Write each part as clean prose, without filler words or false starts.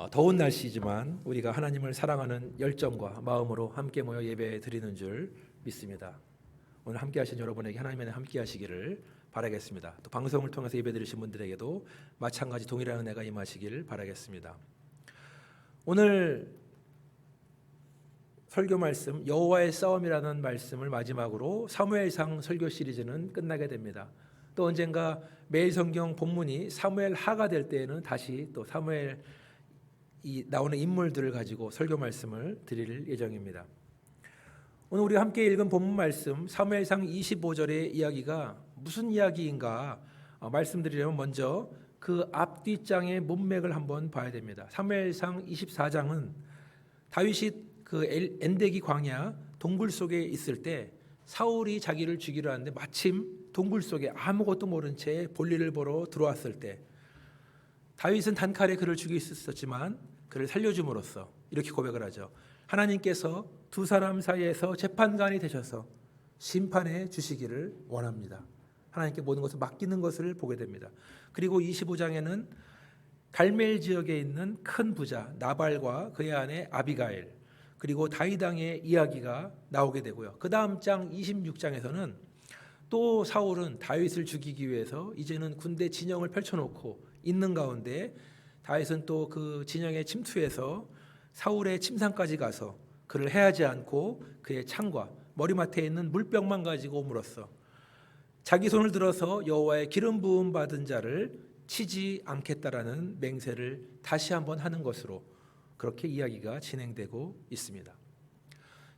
더운 날씨지만 우리가 하나님을 사랑하는 열정과 마음으로 함께 모여 예배 드리는 줄 믿습니다. 오늘 함께 하신 여러분에게 하나님의 함께 하시기를 바라겠습니다. 또 방송을 통해서 예배 드리신 분들에게도 마찬가지 동일한 은혜가 임하시기를 바라겠습니다. 오늘 설교 말씀 여호와의 싸움이라는 말씀을 마지막으로 사무엘상 설교 시리즈는 끝나게 됩니다. 또 언젠가 매일 성경 본문이 사무엘 하가 될 때에는 다시 또 사무엘 나오는 인물들을 가지고 설교 말씀을 드릴 예정입니다. 오늘 우리가 함께 읽은 본문 말씀 사무엘상 25절의 이야기가 무슨 이야기인가 말씀드리려면 먼저 그 앞뒷장의 문맥을 한번 봐야 됩니다. 사무엘상 24장은 다윗이 그 엔데기 광야 동굴 속에 있을 때 사울이 자기를 죽이려 하는데 마침 동굴 속에 아무것도 모른 채 볼일을 보러 들어왔을 때 다윗은 단칼에 그를 죽일 수 있었지만 그를 살려줌으로써 이렇게 고백을 하죠. 하나님께서 두 사람 사이에서 재판관이 되셔서 심판해 주시기를 원합니다. 하나님께 모든 것을 맡기는 것을 보게 됩니다. 그리고 25장에는 갈멜 지역에 있는 큰 부자 나발과 그의 아내 아비가일 그리고 다윗 왕의 이야기가 나오게 되고요. 그 다음 장 26장에서는 또 사울은 다윗을 죽이기 위해서 이제는 군대 진영을 펼쳐놓고 있는 가운데 다윗은 또 그 진영에 침투해서 사울의 침상까지 가서 그를 해하지 않고 그의 창과 머리맡에 있는 물병만 가지고 옴으로써 자기 손을 들어서 여호와의 기름 부음 받은 자를 치지 않겠다라는 맹세를 다시 한번 하는 것으로 그렇게 이야기가 진행되고 있습니다.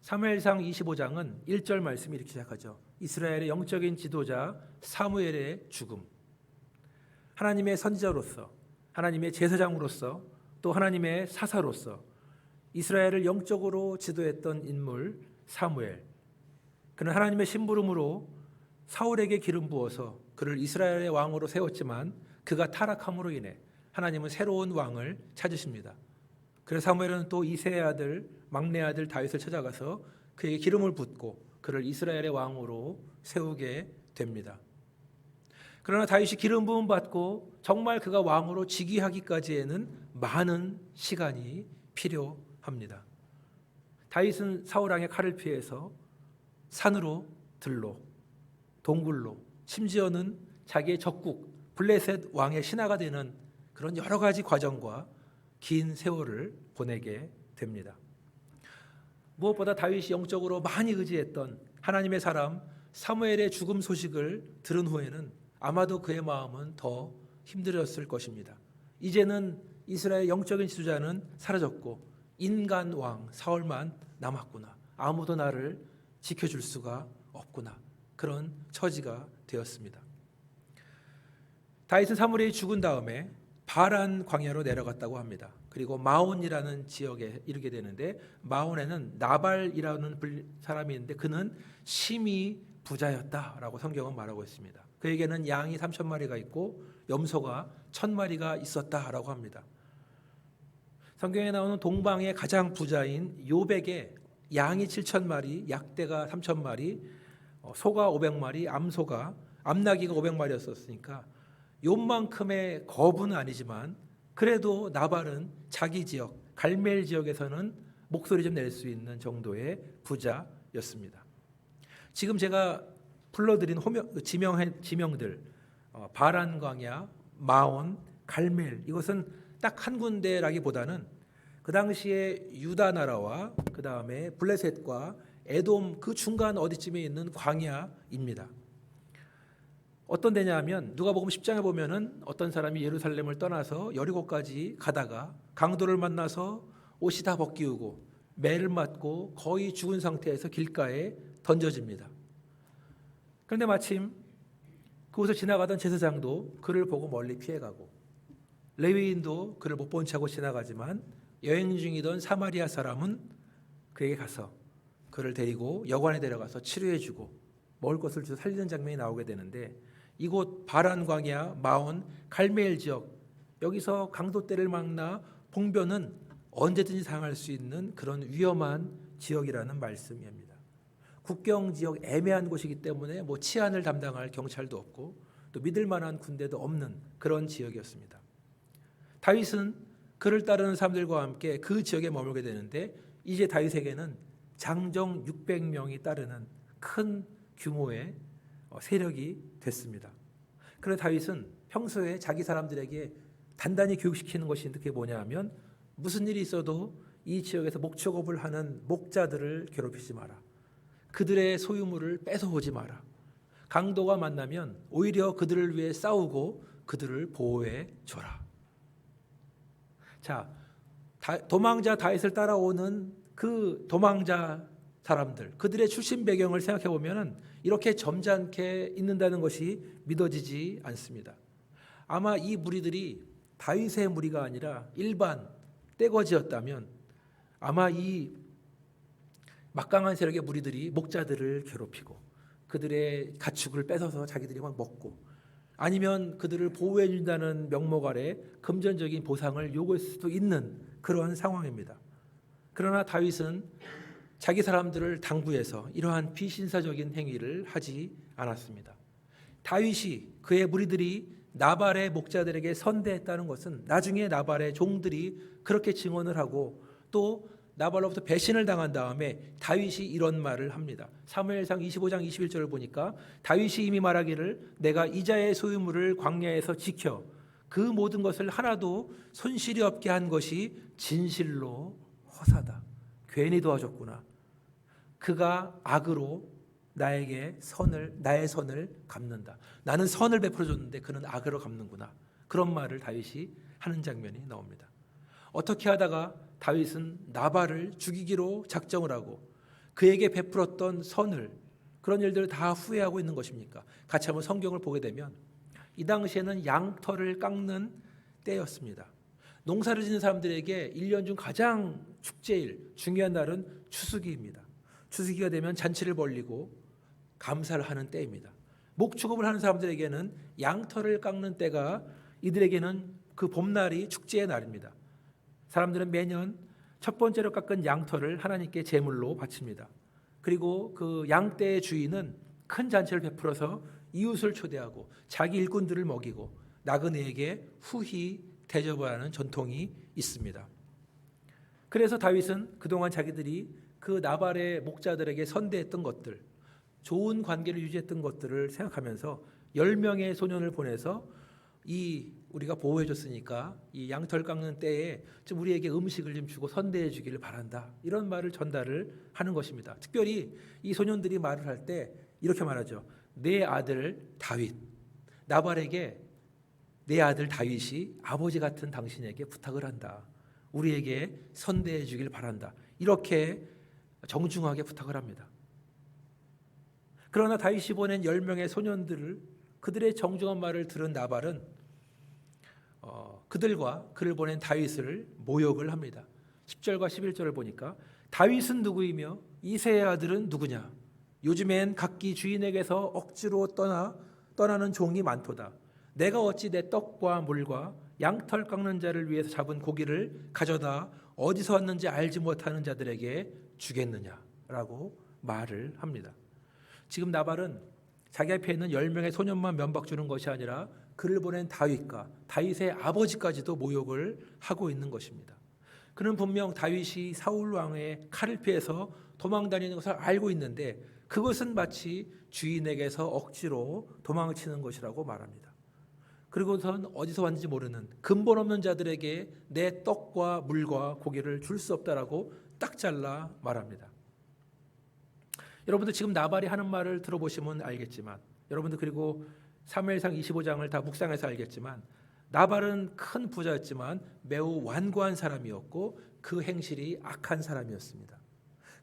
사무엘상 25장은 1절 말씀이 이렇게 시작하죠. 이스라엘의 영적인 지도자 사무엘의 죽음. 하나님의 선지자로서 하나님의 제사장으로서 또 하나님의 사사로서 이스라엘을 영적으로 지도했던 인물 사무엘. 그는 하나님의 심부름으로 사울에게 기름 부어서 그를 이스라엘의 왕으로 세웠지만 그가 타락함으로 인해 하나님은 새로운 왕을 찾으십니다. 그래서 사무엘은 또 이새의 아들 막내 아들 다윗을 찾아가서 그에게 기름을 붓고 그를 이스라엘의 왕으로 세우게 됩니다. 그러나 다윗이 기름 부음 받고 정말 그가 왕으로 즉위하기까지에는 많은 시간이 필요합니다. 다윗은 사울 왕의 칼을 피해서 산으로 들로 동굴로 심지어는 자기의 적국 블레셋 왕의 신하가 되는 그런 여러 가지 과정과 긴 세월을 보내게 됩니다. 무엇보다 다윗이 영적으로 많이 의지했던 하나님의 사람 사무엘의 죽음 소식을 들은 후에는 아마도 그의 마음은 더 힘들었을 것입니다. 이제는 이스라엘 영적인 지도자는 사라졌고 인간 왕 사울만 남았구나. 아무도 나를 지켜줄 수가 없구나. 그런 처지가 되었습니다. 다윗은 사무엘이 죽은 다음에 바란 광야로 내려갔다고 합니다. 그리고 마온이라는 지역에 이르게 되는데 마온에는 나발이라는 사람이 있는데 그는 심히 부자였다라고 성경은 말하고 있습니다. 그에게는 양이 3,000마리가 있고 염소가 1,000마리가 있었다라고 합니다. 성경에 나오는 동방의 가장 부자인 욥에게 양이 7,000마리, 약대가 3,000마리, 소가 500마리, 암나귀가 500마리였었으니까 욥만큼의 거부는 아니지만 그래도 나발은 자기 지역 갈멜 지역에서는 목소리 좀 낼 수 있는 정도의 부자였습니다. 지금 제가 불러드린 지명들 바란 광야, 마온, 갈멜 이것은 딱 한 군데라기보다는 그 당시에 유다 나라와 그 다음에 블레셋과 에돔 그 중간 어디쯤에 있는 광야입니다. 어떤 데냐 하면 누가복음 10장에 보면은 어떤 사람이 예루살렘을 떠나서 여리고까지 가다가 강도를 만나서 옷이 다 벗기우고 매를 맞고 거의 죽은 상태에서 길가에 던져집니다. 그런데 마침 그곳을 지나가던 제사장도 그를 보고 멀리 피해가고 레위인도 그를 못 본 채 하고 지나가지만 여행 중이던 사마리아 사람은 그에게 가서 그를 데리고 여관에 데려가서 치료해주고 먹을 것을 주어 살리는 장면이 나오게 되는데 이곳 바란 광야, 마온, 갈멜 지역 여기서 강도 떼를 막나 봉변은 언제든지 당할 수 있는 그런 위험한 지역이라는 말씀입니다. 국경 지역 애매한 곳이기 때문에 뭐 치안을 담당할 경찰도 없고 또 믿을 만한 군대도 없는 그런 지역이었습니다. 다윗은 그를 따르는 사람들과 함께 그 지역에 머물게 되는데 이제 다윗에게는 장정 600명이 따르는 큰 규모의 세력이 됐습니다. 그래서 다윗은 평소에 자기 사람들에게 단단히 교육시키는 것이 그게 뭐냐 하면 무슨 일이 있어도 이 지역에서 목축업을 하는 목자들을 괴롭히지 마라. 그들의 소유물을 뺏어오지 마라. 강도가 만나면 오히려 그들을 위해 싸우고 그들을 보호해 줘라. 자, 도망자 다윗을 따라오는 그 도망자 사람들, 그들의 출신 배경을 생각해 보면은 이렇게 점잖게 있는다는 것이 믿어지지 않습니다. 아마 이 무리들이 다윗의 무리가 아니라 일반 떼거지였다면 아마 이 막강한 세력의 무리들이 목자들을 괴롭히고 그들의 가축을 뺏어서 자기들이 막 먹고 아니면 그들을 보호해 준다는 명목 아래 금전적인 보상을 요구할 수도 있는 그런 상황입니다. 그러나 다윗은 자기 사람들을 당부해서 이러한 비신사적인 행위를 하지 않았습니다. 다윗이 그의 무리들이 나발의 목자들에게 선대했다는 것은 나중에 나발의 종들이 그렇게 증언을 하고 또 나발로부터 배신을 당한 다음에 다윗이 이런 말을 합니다. 사무엘상 25장 21절을 보니까 다윗이 이미 말하기를 내가 이자의 소유물을 광야에서 지켜 그 모든 것을 하나도 손실이 없게 한 것이 진실로 허사다. 괜히 도와줬구나. 그가 악으로 나의 선을 갚는다. 나는 선을 베풀어 줬는데 그는 악으로 갚는구나. 그런 말을 다윗이 하는 장면이 나옵니다. 어떻게 하다가 다윗은 나발을 죽이기로 작정을 하고 그에게 베풀었던 선을 그런 일들을 다 후회하고 있는 것입니까? 같이 한번 성경을 보게 되면 이 당시에는 양털을 깎는 때였습니다. 농사를 짓는 사람들에게 1년 중 가장 축제일 중요한 날은 추수기입니다. 추수기가 되면 잔치를 벌리고 감사를 하는 때입니다. 목축업을 하는 사람들에게는 양털을 깎는 때가 이들에게는 그 봄날이 축제의 날입니다. 사람들은 매년 첫 번째로 깎은 양털을 하나님께 제물로 바칩니다. 그리고 그 양떼의 주인은 큰 잔치를 베풀어서 이웃을 초대하고 자기 일꾼들을 먹이고 나그네에게 후히 대접을 하는 전통이 있습니다. 그래서 다윗은 그동안 자기들이 그 나발의 목자들에게 선대했던 것들, 좋은 관계를 유지했던 것들을 생각하면서 10명의 소년을 보내서 우리가 보호해 줬으니까 이 양털 깎는 때에 좀 우리에게 음식을 좀 주고 선대해 주기를 바란다. 이런 말을 전달을 하는 것입니다. 특별히 이 소년들이 말을 할 때 이렇게 말하죠. 내 아들 다윗, 나발에게 내 아들 다윗이 아버지 같은 당신에게 부탁을 한다. 우리에게 선대해 주길 바란다. 이렇게 정중하게 부탁을 합니다. 그러나 다윗이 보낸 10명의 소년들을 그들의 정중한 말을 들은 나발은 그들과 그를 보낸 다윗을 모욕을 합니다. 10절과 11절을 보니까 다윗은 누구이며 이새의 아들은 누구냐? 요즘엔 각기 주인에게서 억지로 떠나는 종이 많도다. 내가 어찌 내 떡과 물과 양털 깎는 자를 위해서 잡은 고기를 가져다 어디서 왔는지 알지 못하는 자들에게 주겠느냐라고 말을 합니다. 지금 나발은 자기 앞에 있는 10명의 소년만 면박 주는 것이 아니라 그를 보낸 다윗과 다윗의 아버지까지도 모욕을 하고 있는 것입니다. 그는 분명 다윗이 사울 왕의 칼을 피해서 도망다니는 것을 알고 있는데 그것은 마치 주인에게서 억지로 도망을 치는 것이라고 말합니다. 그리고선 어디서 왔는지 모르는 근본 없는 자들에게 내 떡과 물과 고기를 줄 수 없다라고 딱 잘라 말합니다. 여러분들 지금 나발이 하는 말을 들어보시면 알겠지만 여러분들 그리고 사무엘상 25장을 다 묵상해서 알겠지만 나발은 큰 부자였지만 매우 완고한 사람이었고 그 행실이 악한 사람이었습니다.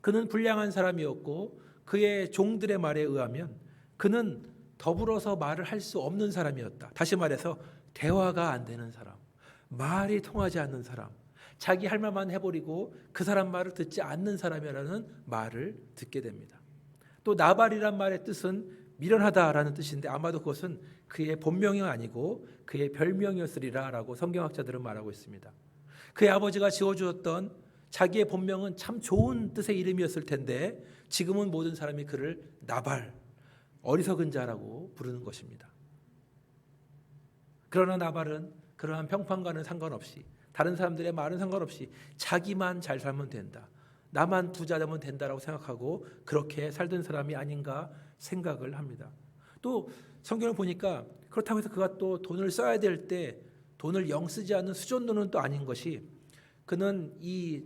그는 불량한 사람이었고 그의 종들의 말에 의하면 그는 더불어서 말을 할 수 없는 사람이었다. 다시 말해서 대화가 안 되는 사람, 말이 통하지 않는 사람, 자기 할 말만 해버리고 그 사람 말을 듣지 않는 사람이라는 말을 듣게 됩니다. 또 나발이란 말의 뜻은 미련하다라는 뜻인데 아마도 그것은 그의 본명이 아니고 그의 별명이었으리라라고 성경학자들은 말하고 있습니다. 그의 아버지가 지어주었던 자기의 본명은 참 좋은 뜻의 이름이었을 텐데 지금은 모든 사람이 그를 나발, 어리석은 자라고 부르는 것입니다. 그러나 나발은 그러한 평판과는 상관없이 다른 사람들의 말은 상관없이 자기만 잘 살면 된다, 나만 부자 되면 된다라고 생각하고 그렇게 살던 사람이 아닌가 생각을 합니다. 또 성경을 보니까 그렇다고 해서 그가 또 돈을 써야 될 때 돈을 영 쓰지 않는 수존돈은 또 아닌 것이, 그는 이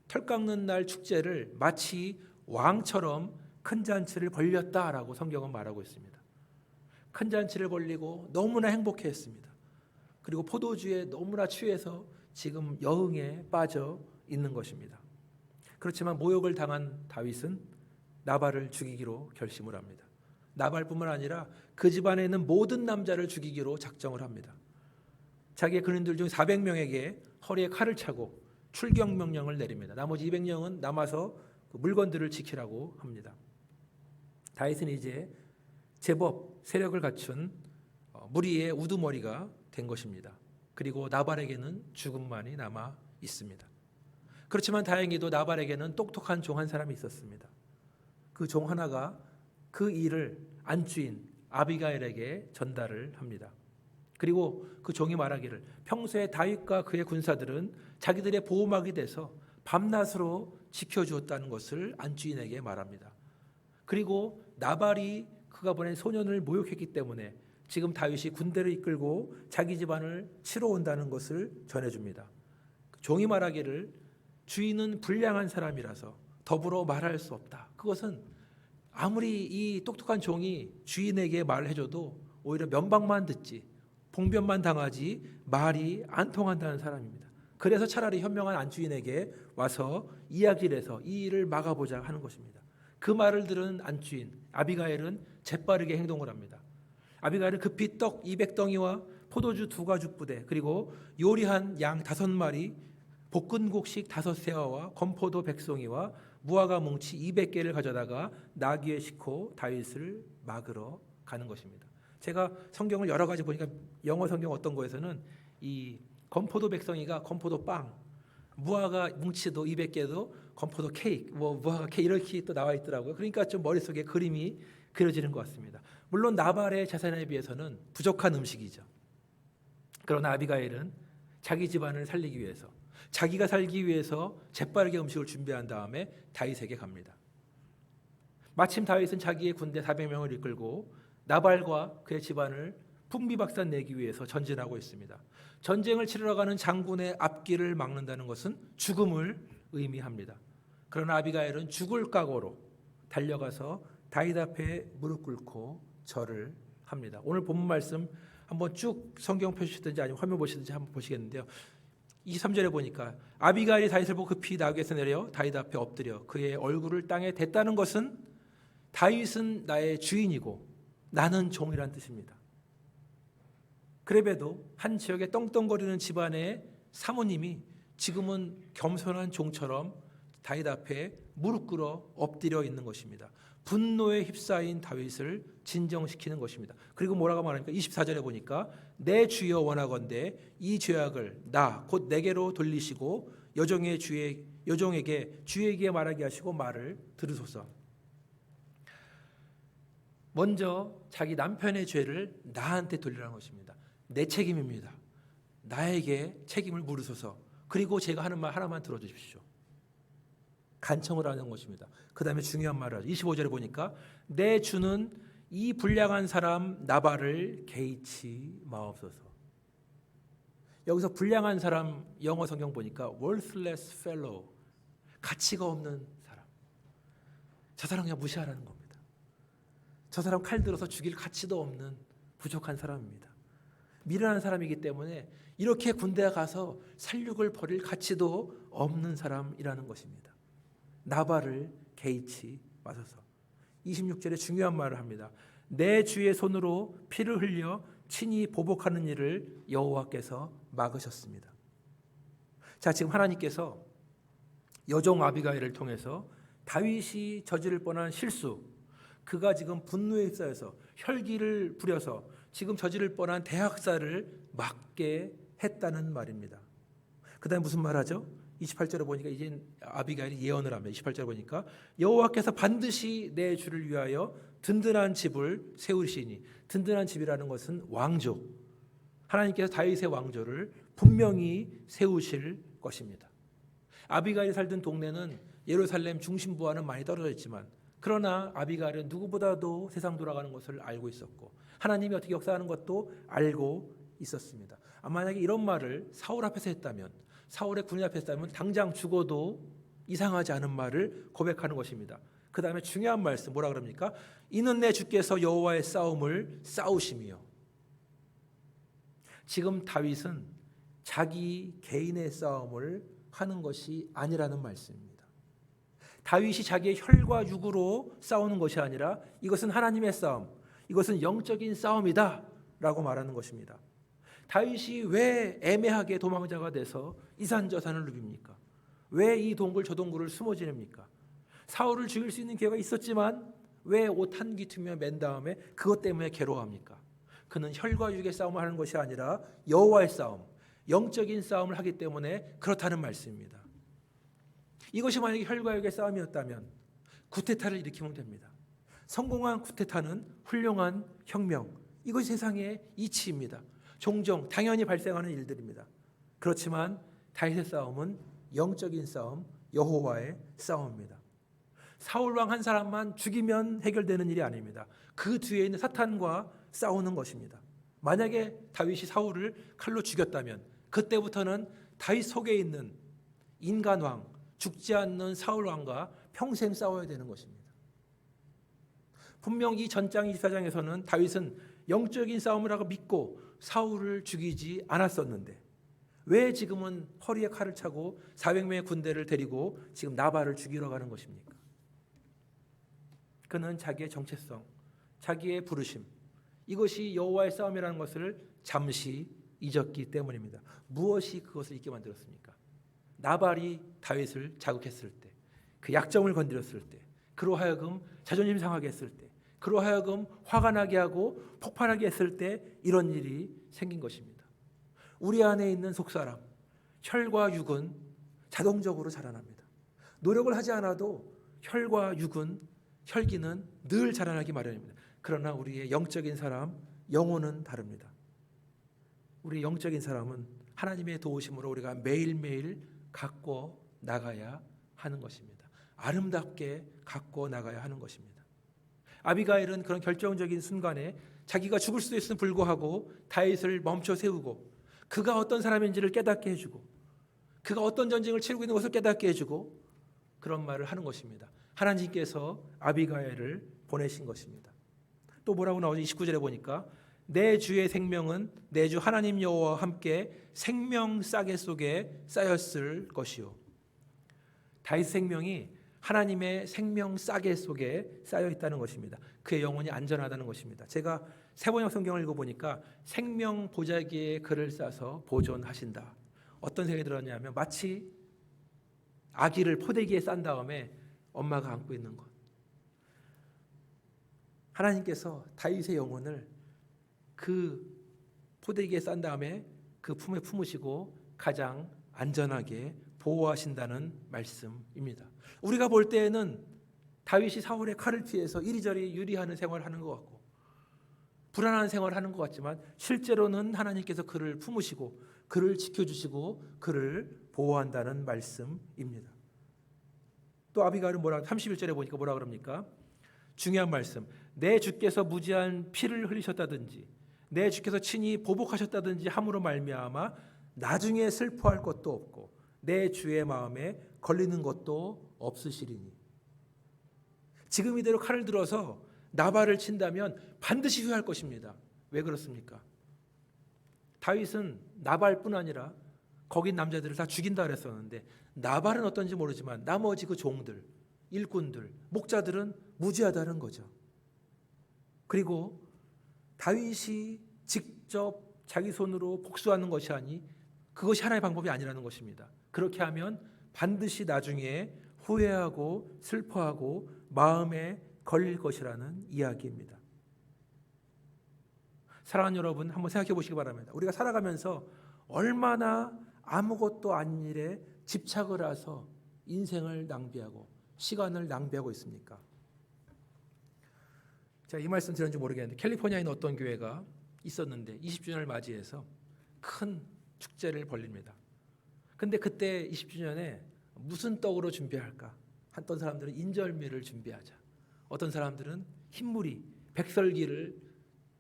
털 깎는 날 축제를 마치 왕처럼 큰 잔치를 벌렸다라고 성경은 말하고 있습니다. 큰 잔치를 벌리고 너무나 행복해했습니다. 그리고 포도주에 너무나 취해서 지금 여흥에 빠져 있는 것입니다. 그렇지만 모욕을 당한 다윗은 나발을 죽이기로 결심을 합니다. 나발뿐만 아니라 그 집안에 있는 모든 남자를 죽이기로 작정을 합니다. 자기의 근인들 중 400명에게 허리에 칼을 차고 출경 명령을 내립니다. 나머지 200명은 남아서 그 물건들을 지키라고 합니다. 다윗은 이제 제법 세력을 갖춘 무리의 우두머리가 된 것입니다. 그리고 나발에게는 죽음만이 남아 있습니다. 그렇지만 다행히도 나발에게는 똑똑한 종 한 사람이 있었습니다. 그 종 하나가 그 일을 안주인 아비가일에게 전달을 합니다. 그리고 그 종이 말하기를 평소에 다윗과 그의 군사들은 자기들의 보호막이 돼서 밤낮으로 지켜주었다는 것을 안주인에게 말합니다. 그리고 나발이 그가 보낸 소년을 모욕했기 때문에 지금 다윗이 군대를 이끌고 자기 집안을 치러 온다는 것을 전해줍니다. 종이 말하기를 주인은 불량한 사람이라서 더불어 말할 수 없다. 그것은 아무리 이 똑똑한 종이 주인에게 말을 해줘도 오히려 면박만 듣지 봉변만 당하지 말이 안 통한다는 사람입니다. 그래서 차라리 현명한 안주인에게 와서 이야기를 해서 이 일을 막아보자 하는 것입니다. 그 말을 들은 안주인 아비가일은 재빠르게 행동을 합니다. 아비가일은 급히 떡 200덩이와 포도주 2가죽 부대, 그리고 요리한 양 5마리, 볶은곡식 5세와와 건포도 100송이와 무화과 뭉치 200개를 가져다가 나귀에 싣고 다윗을 막으러 가는 것입니다. 제가 성경을 여러 가지 보니까 영어 성경 어떤 거에서는 이 건포도 100송이가 건포도 빵, 무화과 뭉치도 200개도 건포도 케이크, 무화과 케이크 이렇게 또 나와 있더라고요. 그러니까 좀 머릿속에 그림이 그려지는 것 같습니다. 물론 나발의 재산에 비해서는 부족한 음식이죠. 그러나 아비가일은 자기 집안을 살리기 위해서, 자기가 살기 위해서 재빠르게 음식을 준비한 다음에 다윗에게 갑니다. 마침 다윗은 자기의 군대 400명을 이끌고 나발과 그의 집안을 풍비박산 내기 위해서 전진하고 있습니다. 전쟁을 치르러 가는 장군의 앞길을 막는다는 것은 죽음을 의미합니다. 그러나 아비가일은 죽을 각오로 달려가서 다윗 앞에 무릎 꿇고 절을 합니다. 오늘 본문 말씀 한번 쭉 성경 펴주시든지 아니면 화면 보시든지 한번 보시겠는데요. 23절에 보니까 아비가일이 다윗을 보고 급히 나귀에서 내려 다윗 앞에 엎드려 그의 얼굴을 땅에 댔다는 것은 다윗은 나의 주인이고 나는 종이란 뜻입니다. 그래봬도 한 지역에 떵떵거리는 집안의 사모님이 지금은 겸손한 종처럼 다윗 앞에 무릎 꿇어 엎드려 있는 것입니다. 분노에 휩싸인 다윗을 진정시키는 것입니다. 그리고 뭐라고 말하니까 24절에 보니까 내 주여 원하건대 이 죄악을 나 곧 내게로 돌리시고 여종에게 주에게 말하게 하시고 말을 들으소서. 먼저 자기 남편의 죄를 나한테 돌리라는 것입니다. 내 책임입니다. 나에게 책임을 물으소서. 그리고 제가 하는 말 하나만 들어주십시오. 간청을 하는 것입니다. 그 다음에 중요한 말을 하죠. 25절에 보니까 내 주는 이 불량한 사람 나발을 개의치 마옵소서. 여기서 불량한 사람 영어 성경 보니까 worthless fellow, 가치가 없는 사람. 저 사람 그냥 무시하라는 겁니다. 저 사람 칼 들어서 죽일 가치도 없는 부족한 사람입니다. 미련한 사람이기 때문에 이렇게 군대에 가서 살육을 벌일 가치도 없는 사람이라는 것입니다. 나발을 개의치 마소서. 26절에 중요한 말을 합니다. 내 주의 손으로 피를 흘려 친히 보복하는 일을 여호와께서 막으셨습니다. 자, 지금 하나님께서 여종 아비가일을 통해서 다윗이 저지를 뻔한 실수, 그가 지금 분노에 휩싸여서 혈기를 부려서 지금 저지를 뻔한 대학살을 막게 했다는 말입니다. 그 다음에 무슨 말하죠? 28절에 보니까 이제 아비가일이 예언을 합니다. 28절에 보니까 여호와께서 반드시 내 주를 위하여 든든한 집을 세우시니, 든든한 집이라는 것은 왕조, 하나님께서 다윗의 왕조를 분명히 세우실 것입니다. 아비가일이 살던 동네는 예루살렘 중심부와는 많이 떨어져 있지만, 그러나 아비가일은 누구보다도 세상 돌아가는 것을 알고 있었고 하나님이 어떻게 역사하는 것도 알고 있었습니다. 만약에 이런 말을 사울 앞에서 했다면, 사울의 군인 앞에서 했다면 당장 죽어도 이상하지 않은 말을 고백하는 것입니다. 그 다음에 중요한 말씀 뭐라 그럽니까? 이는 내 주께서 여호와의 싸움을 싸우심이요. 지금 다윗은 자기 개인의 싸움을 하는 것이 아니라는 말씀입니다. 다윗이 자기의 혈과 육으로 싸우는 것이 아니라 이것은 하나님의 싸움, 이것은 영적인 싸움이다 라고 말하는 것입니다. 다윗이 왜 애매하게 도망자가 돼서 이산저산을 누빕니까? 왜 이 동굴 저 동굴을 숨어 지냅니까? 사울을 죽일 수 있는 기회가 있었지만 왜 옷 한 귀퉁이며 맨 다음에 그것 때문에 괴로워합니까? 그는 혈과 육의 싸움을 하는 것이 아니라 여호와의 싸움, 영적인 싸움을 하기 때문에 그렇다는 말씀입니다. 이것이 만약에 혈과 육의 싸움이었다면 쿠데타를 일으키면 됩니다. 성공한 쿠데타는 훌륭한 혁명, 이것이 세상의 이치입니다. 종종 당연히 발생하는 일들입니다. 그렇지만 다윗의 싸움은 영적인 싸움, 여호와의 싸움입니다. 사울왕 한 사람만 죽이면 해결되는 일이 아닙니다. 그 뒤에 있는 사탄과 싸우는 것입니다. 만약에 다윗이 사울을 칼로 죽였다면 그때부터는 다윗 속에 있는 인간왕, 죽지 않는 사울왕과 평생 싸워야 되는 것입니다. 분명 이 전장 24장에서는 다윗은 영적인 싸움을 하고 믿고 사울을 죽이지 않았었는데 왜 지금은 허리에 칼을 차고 400명의 군대를 데리고 지금 나발을 죽이러 가는 것입니까? 그는 자기의 정체성, 자기의 부르심, 이것이 여호와의 싸움이라는 것을 잠시 잊었기 때문입니다. 무엇이 그것을 잊게 만들었습니까? 나발이 다윗을 자극했을 때, 그 약점을 건드렸을 때, 그로 하여금 자존심 상하게 했을 때, 그로 하여금 화가 나게 하고 폭발하게 했을 때 이런 일이 생긴 것입니다. 우리 안에 있는 속사람, 혈과 육은 자동적으로 자라납니다. 노력을 하지 않아도 혈과 육은, 혈기는 늘 자라나기 마련입니다. 그러나 우리의 영적인 사람, 영혼은 다릅니다. 우리 영적인 사람은 하나님의 도우심으로 우리가 매일매일 갖고 나가야 하는 것입니다. 아름답게 갖고 나가야 하는 것입니다. 아비가일은 그런 결정적인 순간에 자기가 죽을 수도 있음을 불구하고 다윗을 멈춰 세우고 그가 어떤 사람인지를 깨닫게 해주고 그가 어떤 전쟁을 치르고 있는 것을 깨닫게 해주고 그런 말을 하는 것입니다. 하나님께서 아비가일을 보내신 것입니다. 또 뭐라고 나오죠? 29절에 보니까 내 주의 생명은 내 주 하나님 여호와와 함께 생명 싸개 속에 쌓였을 것이요. 다윗 생명이 하나님의 생명 싸개 속에 쌓여 있다는 것입니다. 그의 영혼이 안전하다는 것입니다. 제가 세번역 성경을 읽어보니까 생명 보자기에 글을 싸서 보존하신다. 어떤 생각이 들었냐면 마치 아기를 포대기에 싼 다음에 엄마가 안고 있는 것. 하나님께서 다윗의 영혼을 그 포대기에 싼 다음에 그 품에 품으시고 가장 안전하게 보호하신다는 말씀입니다. 우리가 볼 때에는 다윗이 사울의 칼을 피해서 이리저리 유리하는 생활을 하는 것 같고 불안한 생활을 하는 것 같지만 실제로는 하나님께서 그를 품으시고 그를 지켜주시고 그를 보호한다는 말씀입니다. 또 아비가일은 31절에 보니까 뭐라 그럽니까? 중요한 말씀. 내 주께서 무지한 피를 흘리셨다든지 내 주께서 친히 보복하셨다든지 함으로 말미암아 나중에 슬퍼할 것도 없고 내 주의 마음에 걸리는 것도 없으시리니. 지금 이대로 칼을 들어서 나발을 친다면 반드시 후회할 것입니다. 왜 그렇습니까? 다윗은 나발뿐 아니라 거기 남자들을 다 죽인다 그랬었는데 나발은 어떤지 모르지만 나머지 그 종들, 일꾼들, 목자들은 무지하다는 거죠. 그리고 다윗이 직접 자기 손으로 복수하는 것이 아니 그것이 하나의 방법이 아니라는 것입니다. 그렇게 하면 반드시 나중에 후회하고 슬퍼하고 마음에 걸릴 것이라는 이야기입니다. 사랑하는 여러분, 한번 생각해 보시기 바랍니다. 우리가 살아가면서 얼마나 아무것도 아닌 일에 집착을 해서 인생을 낭비하고 시간을 낭비하고 있습니까? 제가 이 말씀 드렸는지 모르겠는데 캘리포니아에 있는 어떤 교회가 있었는데 20주년을 맞이해서 큰 축제를 벌립니다. 근데 그때 20주년에 무슨 떡으로 준비할까? 어떤 사람들은 인절미를 준비하자. 어떤 사람들은 흰무리, 백설기를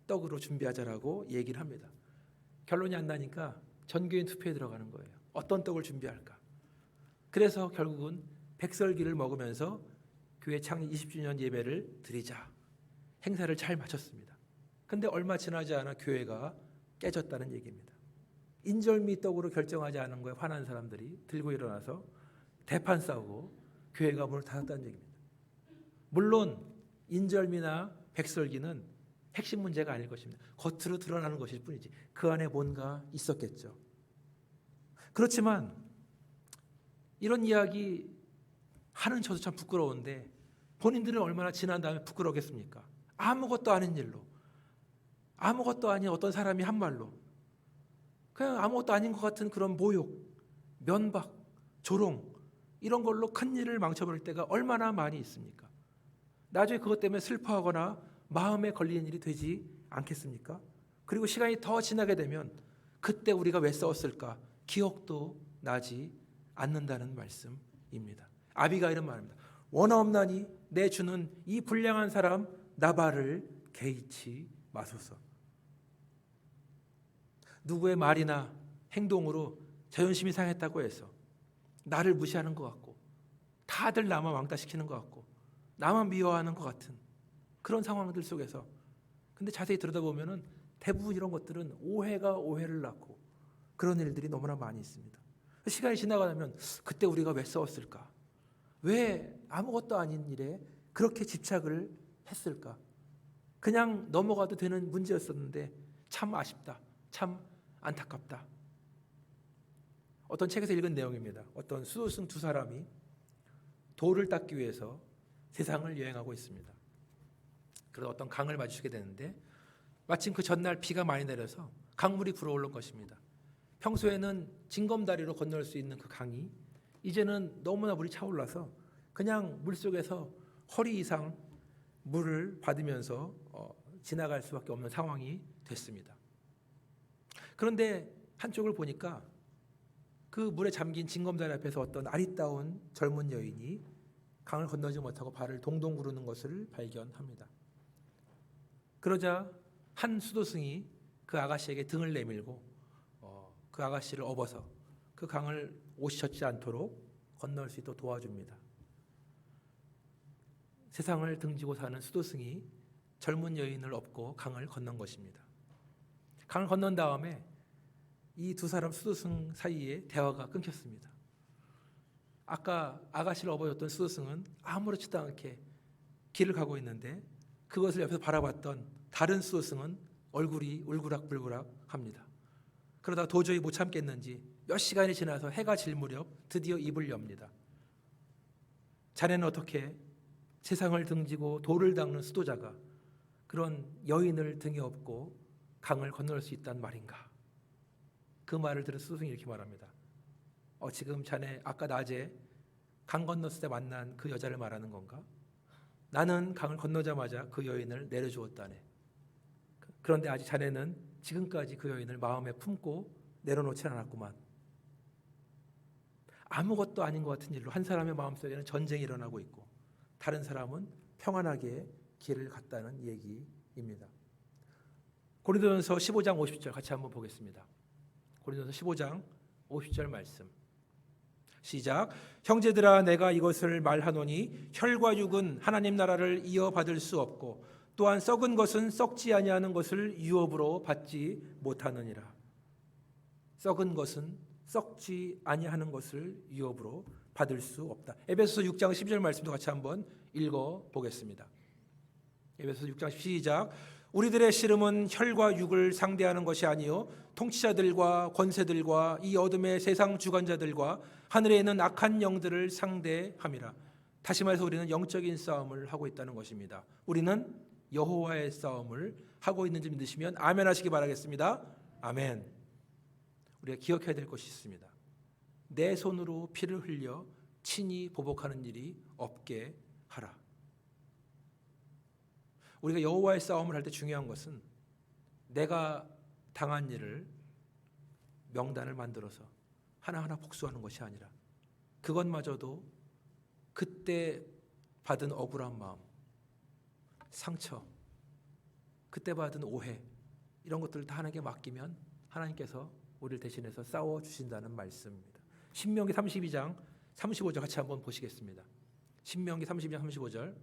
떡으로 준비하자라고 얘기를 합니다. 결론이 안 나니까 전교인 투표에 들어가는 거예요. 어떤 떡을 준비할까? 그래서 결국은 백설기를 먹으면서 교회 창립 20주년 예배를 드리자. 행사를 잘 마쳤습니다. 근데 얼마 지나지 않아 교회가 깨졌다는 얘기입니다. 인절미 떡으로 결정하지 않은 거에 화난 사람들이 들고 일어나서 대판 싸우고 교회가 문을 닫았다는 얘기입니다. 물론 인절미나 백설기는 핵심 문제가 아닐 것입니다. 겉으로 드러나는 것일 뿐이지 그 안에 뭔가 있었겠죠. 그렇지만 이런 이야기 하는 저도 참 부끄러운데 본인들은 얼마나 지난 다음에 부끄러겠습니까? 아무것도 아닌 일로, 아무것도 아닌 어떤 사람이 한 말로 그냥 아무것도 아닌 것 같은 그런 모욕, 면박, 조롱 이런 걸로 큰 일을 망쳐버릴 때가 얼마나 많이 있습니까? 나중에 그것 때문에 슬퍼하거나 마음에 걸리는 일이 되지 않겠습니까? 그리고 시간이 더 지나게 되면 그때 우리가 왜 싸웠을까 기억도 나지 않는다는 말씀입니다. 아비가일은 말합니다. 원하옵나니 내 주는 이 불량한 사람 나발을 개의치 마소서. 누구의 말이나 행동으로 자존심이 상했다고 해서 나를 무시하는 것 같고 다들 나만 왕따시키는 것 같고 나만 미워하는 것 같은 그런 상황들 속에서 근데 자세히 들여다보면 대부분 이런 것들은 오해가 오해를 낳고 그런 일들이 너무나 많이 있습니다. 시간이 지나가면 그때 우리가 왜 싸웠을까? 왜 아무것도 아닌 일에 그렇게 집착을 했을까? 그냥 넘어가도 되는 문제였었는데 참 아쉽다. 참 안타깝다. 어떤 책에서 읽은 내용입니다. 어떤 수도승 두 사람이 돌을 닦기 위해서 세상을 여행하고 있습니다. 그래서 어떤 강을 마주치게 되는데 마침 그 전날 비가 많이 내려서 강물이 불어오른 것입니다. 평소에는 징검다리로 건널 수 있는 그 강이 이제는 너무나 물이 차올라서 그냥 물속에서 허리 이상 물을 받으면서 지나갈 수밖에 없는 상황이 됐습니다. 그런데 한쪽을 보니까 그 물에 잠긴 징검다리 앞에서 어떤 아리따운 젊은 여인이 강을 건너지 못하고 발을 동동 구르는 것을 발견합니다. 그러자 한 수도승이 그 아가씨에게 등을 내밀고 그 아가씨를 업어서 그 강을 옷이 젖지 않도록 건널 수 있도록 도와줍니다. 세상을 등지고 사는 수도승이 젊은 여인을 업고 강을 건넌 것입니다. 강을 건넌 다음에 이 두 사람 수도승 사이에 대화가 끊겼습니다. 아까 아가씨를 업어줬던 수도승은 아무렇지도 않게 길을 가고 있는데 그것을 옆에서 바라봤던 다른 수도승은 얼굴이 울그락불그락합니다. 그러다 도저히 못 참겠는지 몇 시간이 지나서 해가 질 무렵 드디어 입을 엽니다. 자네는 어떻게 세상을 등지고 돌을 닦는 수도자가 그런 여인을 등에 업고 강을 건널 수 있단 말인가? 그 말을 들은 수도승이 이렇게 말합니다. 지금 자네 아까 낮에 강 건넜을 때 만난 그 여자를 말하는 건가? 나는 강을 건너자마자 그 여인을 내려주었다네. 그런데 아직 자네는 지금까지 그 여인을 마음에 품고 내려놓지 않았구만. 아무것도 아닌 것 같은 일로 한 사람의 마음속에는 전쟁이 일어나고 있고 다른 사람은 평안하게 길을 갔다는 얘기입니다. 고린도전서 15장 50절 같이 한번 보겠습니다. 고린도전서 15장 50절 말씀. 시작. 형제들아 내가 이것을 말하노니 혈과 육은 하나님 나라를 이어받을 수 없고 또한 썩은 것은 썩지 아니하는 것을 유업으로 받지 못하느니라. 썩은 것은 썩지 아니하는 것을 유업으로 받을 수 없다. 에베소서 6장 12절 말씀도 같이 한번 읽어 보겠습니다. 에베소서 6장 시작. 우리들의 씨름은 혈과 육을 상대하는 것이 아니요 통치자들과 권세들과 이 어둠의 세상 주관자들과 하늘에 있는 악한 영들을 상대함이라. 다시 말해서 우리는 영적인 싸움을 하고 있다는 것입니다. 우리는 여호와의 싸움을 하고 있는지 믿으시면 아멘 하시기 바라겠습니다. 아멘. 우리가 기억해야 될 것이 있습니다. 내 손으로 피를 흘려 친히 보복하는 일이 없게 하라. 우리가 여호와의 싸움을 할 때 중요한 것은 내가 당한 일을 명단을 만들어서 하나하나 복수하는 것이 아니라 그것마저도 그때 받은 억울한 마음, 상처, 그때 받은 오해 이런 것들을 다 하나님께 맡기면 하나님께서 우리를 대신해서 싸워주신다는 말씀입니다. 신명기 32장 35절 같이 한번 보시겠습니다. 신명기 32장 35절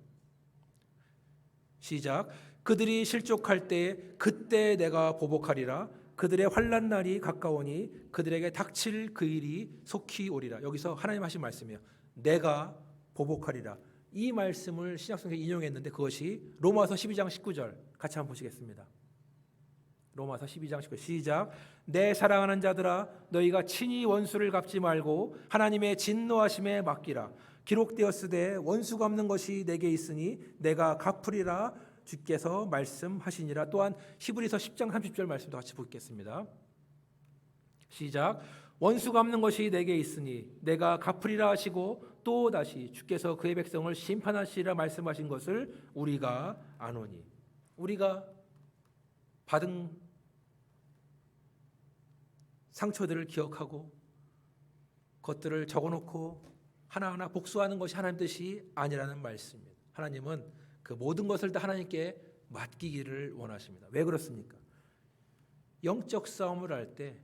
시작. 그들이 실족할 때에 그때 내가 보복하리라. 그들의 환난 날이 가까우니 그들에게 닥칠 그 일이 속히 오리라. 여기서 하나님 하신 말씀이에요. 내가 보복하리라. 이 말씀을 신약성경에 인용했는데 그것이 로마서 12장 19절 같이 한번 보시겠습니다. 로마서 12장 19절 시작. 내 사랑하는 자들아 너희가 친히 원수를 갚지 말고 하나님의 진노하심에 맡기라. 기록되었으되 원수 갚는 것이 내게 있으니 내가 갚으리라 주께서 말씀하시니라. 또한 히브리서 10장 30절 말씀도 같이 보겠습니다. 시작. 원수 갚는 것이 내게 있으니 내가 갚으리라 하시고 또 다시 주께서 그의 백성을 심판하시리라 말씀하신 것을 우리가 아노니. 우리가 받은 상처들을 기억하고 그것들을 적어놓고 하나하나 복수하는 것이 하나님 뜻이 아니라는 말씀입니다. 하나님은 그 모든 것을 다 하나님께 맡기기를 원하십니다. 왜 그렇습니까? 영적 싸움을 할 때,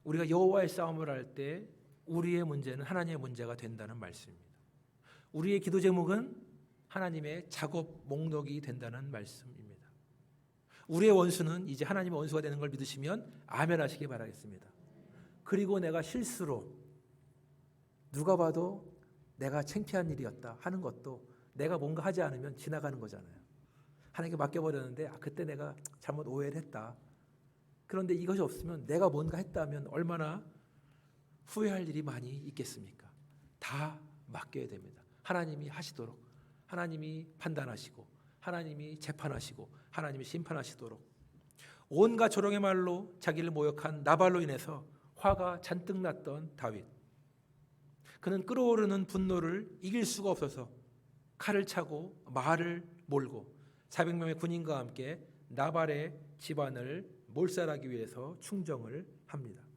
우리가 여호와의 싸움을 할 때 우리의 문제는 하나님의 문제가 된다는 말씀입니다. 우리의 기도 제목은 하나님의 작업 목록이 된다는 말씀입니다. 우리의 원수는 이제 하나님의 원수가 되는 걸 믿으시면 아멘 하시기 바라겠습니다. 그리고 내가 실수로 누가 봐도 내가 창피한 일이었다 하는 것도 내가 뭔가 하지 않으면 지나가는 거잖아요. 하나님께 맡겨버렸는데 그때 내가 잘못 오해를 했다. 그런데 이것이 없으면 내가 뭔가 했다면 얼마나 후회할 일이 많이 있겠습니까? 다 맡겨야 됩니다. 하나님이 하시도록, 하나님이 판단하시고, 하나님이 재판하시고, 하나님이 심판하시도록. 온갖 조롱의 말로 자기를 모욕한 나발로 인해서 화가 잔뜩 났던 다윗. 그는 끓어오르는 분노를 이길 수가 없어서 칼을 차고 말을 몰고 400명의 군인과 함께 나발의 집안을 몰살하기 위해서 충정을 합니다.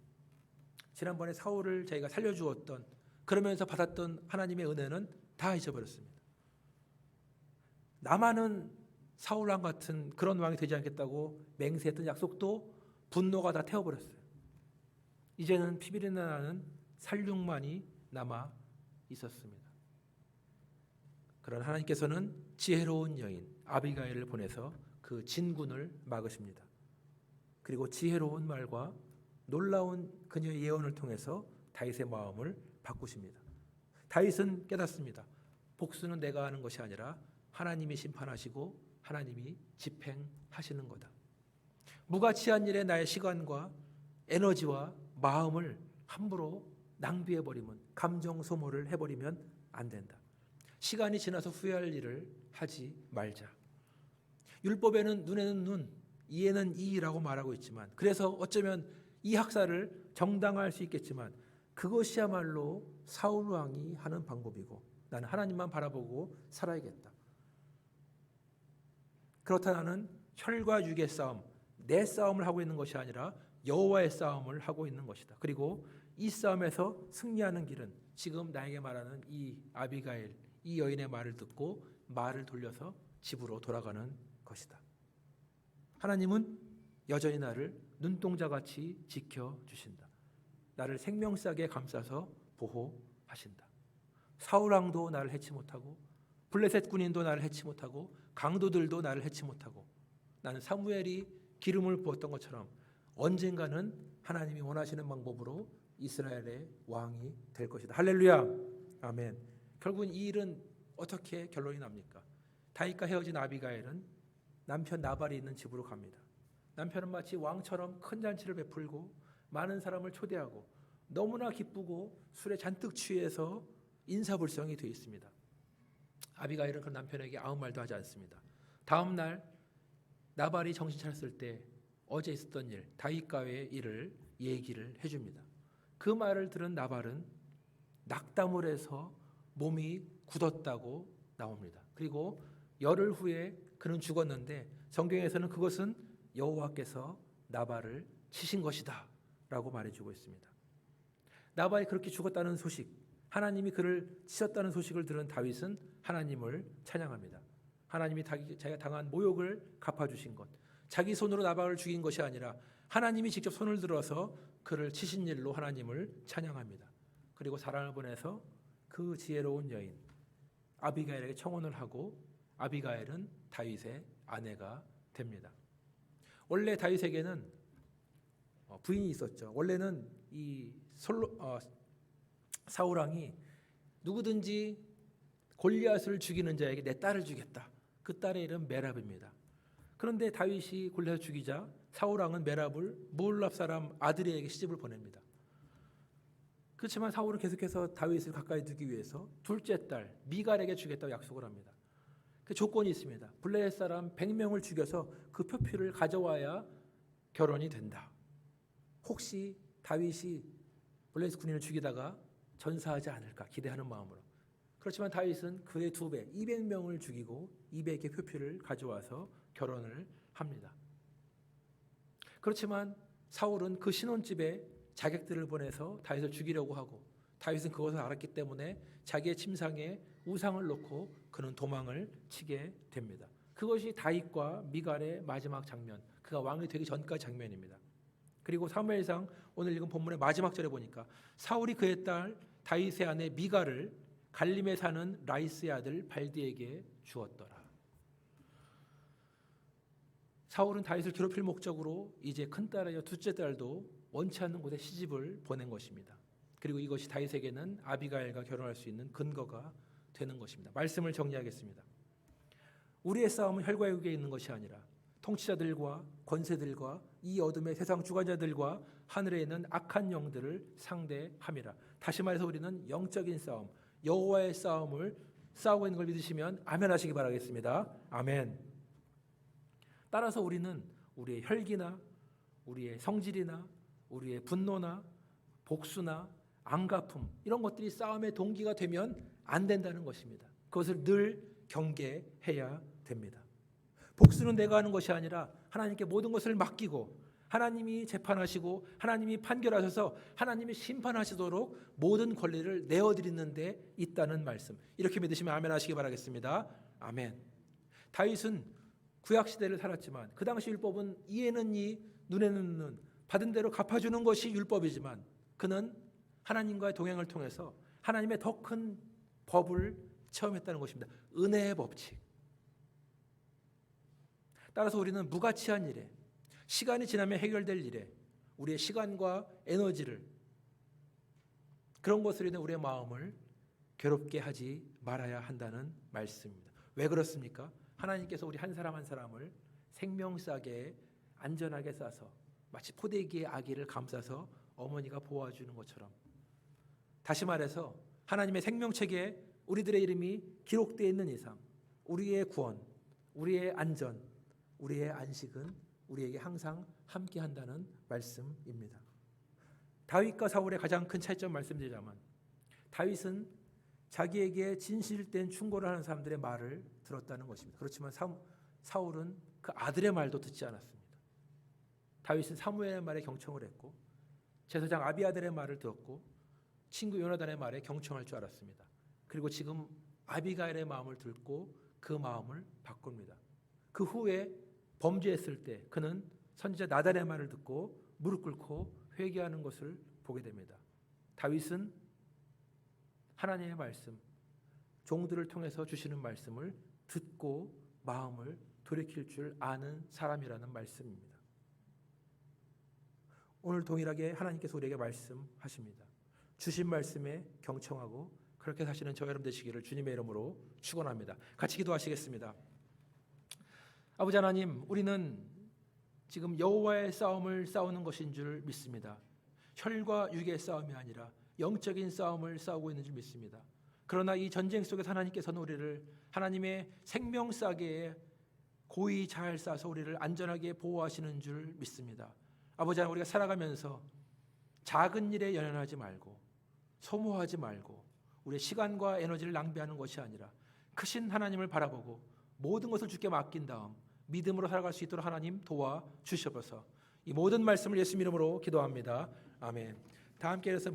지난번에 사울을 자기가 살려주었던, 그러면서 받았던 하나님의 은혜는 다 잊어버렸습니다. 나만은 사울왕 같은 그런 왕이 되지 않겠다고 맹세했던 약속도 분노가 다 태워버렸어요. 이제는 피비린내 나는 살육만이 남아 있었습니다. 그러나 하나님께서는 지혜로운 여인 아비가일을 보내서 그 진군을 막으십니다. 그리고 지혜로운 말과 놀라운 그녀의 예언을 통해서 다윗의 마음을 바꾸십니다. 다윗은 깨닫습니다. 복수는 내가 하는 것이 아니라 하나님이 심판하시고 하나님이 집행하시는 거다. 무가치한 일에 나의 시간과 에너지와 마음을 함부로 낭비해버리면, 감정 소모를 해버리면 안 된다. 시간이 지나서 후회할 일을 하지 말자. 율법에는 눈에는 눈, 이에는 이라고 말하고 있지만, 그래서 어쩌면 이 학살을 정당화할 수 있겠지만 그것이야말로 사울 왕이 하는 방법이고 나는 하나님만 바라보고 살아야겠다. 그렇다 나는 혈과 육의 싸움, 내 싸움을 하고 있는 것이 아니라 여호와의 싸움을 하고 있는 것이다. 그리고 이 싸움에서 승리하는 길은 지금 나에게 말하는 이 아비가일, 이 여인의 말을 듣고 말을 돌려서 집으로 돌아가는 것이다. 하나님은 여전히 나를 눈동자같이 지켜주신다. 나를 생명싸게 감싸서 보호하신다. 사울왕도 나를 해치 못하고 블레셋 군인도 나를 해치 못하고 강도들도 나를 해치 못하고 나는 사무엘이 기름을 부었던 것처럼 언젠가는 하나님이 원하시는 방법으로 이스라엘의 왕이 될 것이다. 할렐루야. 아멘. 결국은 이 일은 어떻게 결론이 납니까? 다윗과 헤어진 아비가일은 남편 나발이 있는 집으로 갑니다. 남편은 마치 왕처럼 큰 잔치를 베풀고 많은 사람을 초대하고 너무나 기쁘고 술에 잔뜩 취해서 인사불성이 되어 있습니다. 아비가일은 그 남편에게 아무 말도 하지 않습니다. 다음 날 나발이 정신 차렸을 때 어제 있었던 일, 다윗과의 일을 얘기를 해줍니다. 그 말을 들은 나발은 낙담을 해서 몸이 굳었다고 나옵니다. 그리고 열흘 후에 그는 죽었는데 성경에서는 그것은 여호와께서 나발을 치신 것이다 라고 말해주고 있습니다. 나발이 그렇게 죽었다는 소식, 하나님이 그를 치셨다는 소식을 들은 다윗은 하나님을 찬양합니다. 하나님이 자기가 당한 모욕을 갚아주신 것, 자기 손으로 나발을 죽인 것이 아니라 하나님이 직접 손을 들어서 그를 치신 일로 하나님을 찬양합니다. 그리고 사람을 보내서 그 지혜로운 여인 아비가일에게 청혼을 하고 아비가일은 다윗의 아내가 됩니다. 원래 다윗에게는 부인이 있었죠. 원래는 이 사울 왕이 누구든지 골리앗을 죽이는 자에게 내 딸을 주겠다. 그 딸의 이름 메랍입니다. 그런데 다윗이 골리앗을 죽이자 사울 왕은 메랍을 무올랍 사람 아드리에게 시집을 보냅니다. 그렇지만 사울은 계속해서 다윗을 가까이 두기 위해서 둘째 딸 미갈에게 주겠다고 약속을 합니다. 그 조건이 있습니다. 블레셋 사람 100명을 죽여서 그 표피를 가져와야 결혼이 된다. 혹시 다윗이 블레셋 군인을 죽이다가 전사하지 않을까 기대하는 마음으로. 그렇지만 다윗은 그의 2배 200명을 죽이고 200의 표피를 가져와서 결혼을 합니다. 그렇지만 사울은 그 신혼집에 자객들을 보내서 다윗을 죽이려고 하고 다윗은 그것을 알았기 때문에 자기의 침상에 우상을 놓고 그는 도망을 치게 됩니다. 그것이 다윗과 미갈의 마지막 장면, 그가 왕이 되기 전까지 장면입니다. 그리고 사무엘상 오늘 읽은 본문의 마지막 절에 보니까 사울이 그의 딸 다윗의 아내 미갈을 갈림에 사는 라이스의 아들 발디에게 주었더라. 사울은 다윗을 괴롭힐 목적으로 이제 큰딸이여 둘째 딸도 원치 않는 곳에 시집을 보낸 것입니다. 그리고 이것이 다윗에게는 아비가일과 결혼할 수 있는 근거가 되는 것입니다. 말씀을 정리하겠습니다. 우리의 싸움은 혈과 육에 있는 것이 아니라 통치자들과 권세들과 이 어둠의 세상 주관자들과 하늘에 있는 악한 영들을 상대함이라. 다시 말해서 우리는 영적인 싸움, 여호와의 싸움을 싸우고 있는 걸 믿으시면 아멘 하시기 바라겠습니다. 아멘. 따라서 우리는 우리의 혈기나 우리의 성질이나 우리의 분노나 복수나 안갚음 이런 것들이 싸움의 동기가 되면 안 된다는 것입니다. 그것을 늘 경계해야 됩니다. 복수는 내가 하는 것이 아니라 하나님께 모든 것을 맡기고 하나님이 재판하시고 하나님이 판결하셔서 하나님이 심판하시도록 모든 권리를 내어드리는 데 있다는 말씀. 이렇게 믿으시면 아멘 하시기 바라겠습니다. 아멘. 다윗은 구약시대를 살았지만 그 당시 율법은 이에는 이, 눈에는 눈, 받은 대로 갚아주는 것이 율법이지만 그는 하나님과의 동행을 통해서 하나님의 더 큰 법을 체험했다는 것입니다. 은혜의 법칙. 따라서 우리는 무가치한 일에, 시간이 지나면 해결될 일에 우리의 시간과 에너지를, 그런 것으로 인해 우리의 마음을 괴롭게 하지 말아야 한다는 말씀입니다. 왜 그렇습니까? 하나님께서 우리 한 사람 한 사람을 생명싸게 안전하게 싸서 마치 포대기의 아기를 감싸서 어머니가 보호해주는 것처럼, 다시 말해서 하나님의 생명책에 우리들의 이름이 기록되어 있는 이상 우리의 구원, 우리의 안전, 우리의 안식은 우리에게 항상 함께한다는 말씀입니다. 다윗과 사울의 가장 큰 차이점 말씀드리자면, 다윗은 자기에게 진실된 충고를 하는 사람들의 말을 들었다는 것입니다. 그렇지만 사울은 그 아들의 말도 듣지 않았습니다. 다윗은 사무엘의 말에 경청을 했고 제사장 아비아들의 말을 들었고 친구 요나단의 말에 경청할 줄 알았습니다. 그리고 지금 아비가일의 마음을 듣고 그 마음을 바꿉니다. 그 후에 범죄했을 때 그는 선지자 나단의 말을 듣고 무릎 꿇고 회개하는 것을 보게 됩니다. 다윗은 하나님의 말씀, 종들을 통해서 주시는 말씀을 듣고 마음을 돌이킬 줄 아는 사람이라는 말씀입니다. 오늘 동일하게 하나님께서 우리에게 말씀하십니다. 주신 말씀에 경청하고 그렇게 사시는 저 여러분 되시기를 주님의 이름으로 축원합니다. 같이 기도하시겠습니다. 아버지 하나님, 우리는 지금 여호와의 싸움을 싸우는 것인 줄 믿습니다. 혈과 육의 싸움이 아니라 영적인 싸움을 싸우고 있는 줄 믿습니다. 그러나 이 전쟁 속에서 하나님께서는 우리를 하나님의 생명싸개에 고이 잘 싸서 우리를 안전하게 보호하시는 줄 믿습니다. 아버지 하나님, 우리가 살아가면서 작은 일에 연연하지 말고 소모하지 말고 우리의 시간과 에너지를 낭비하는 것이 아니라 크신 하나님을 바라보고 모든 것을 주께 맡긴 다음 믿음으로 살아갈 수 있도록 하나님 도와주시옵소서. 이 모든 말씀을 예수 이름으로 기도합니다. 아멘. 다 함께 해서